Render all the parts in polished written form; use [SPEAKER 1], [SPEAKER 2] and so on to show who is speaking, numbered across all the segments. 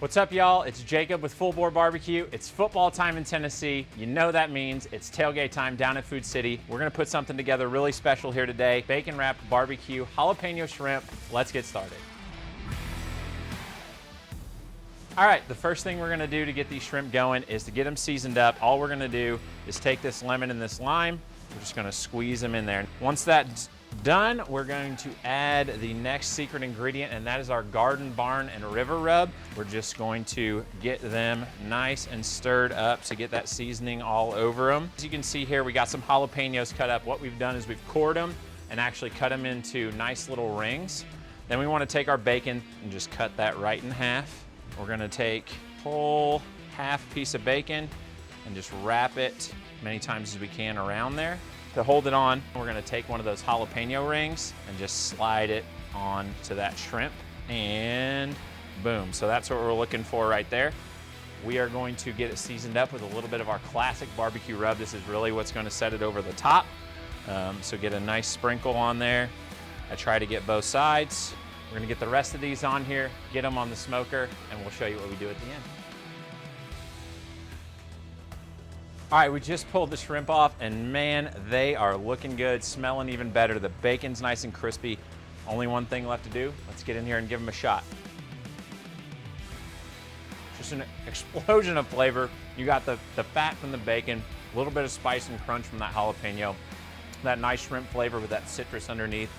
[SPEAKER 1] What's up, y'all? It's Jacob with Full Boar BBQ. It's football time in Tennessee. You know that means it's tailgate time down at Food City. We're gonna put something together really special here today. Bacon wrapped barbecue, jalapeno shrimp. Let's get started. All right, the first thing we're gonna do to get these shrimp going is to get them seasoned up. All we're gonna do is take this lemon and this lime. We're just gonna squeeze them in there. Once that's done, we're going to add the next secret ingredient, and that is our garden, barn, and river rub. We're just going to get them nice and stirred up to get that seasoning all over them. As you can see here, we got some jalapeños cut up. What we've done is we've cored them and actually cut them into nice little rings. Then we want to take our bacon and just cut that right in half. We're going to take a whole half piece of bacon and just wrap it many times as we can around there. To hold it on, we're gonna take one of those jalapeno rings and just slide it on to that shrimp, and boom. So that's what we're looking for right there. We are going to get it seasoned up with a little bit of our classic barbecue rub. This is really what's gonna set it over the top. So get a nice sprinkle on there. I try to get both sides. We're gonna get the rest of these on here, get them on the smoker, and we'll show you what we do at the end. All right, we just pulled the shrimp off, and man, they are looking good, smelling even better. The bacon's nice and crispy. Only one thing left to do. Let's get in here and give them a shot. Just an explosion of flavor. You got the fat from the bacon, a little bit of spice and crunch from that jalapeno, that nice shrimp flavor with that citrus underneath.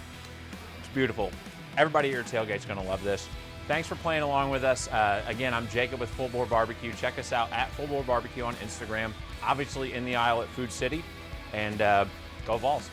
[SPEAKER 1] It's beautiful. Everybody at your tailgate's gonna love this. Thanks for playing along with us. Again, I'm Jacob with Full Boar BBQ. Check us out at Full Boar BBQ on Instagram. Obviously in the aisle at Food City, and go Vols.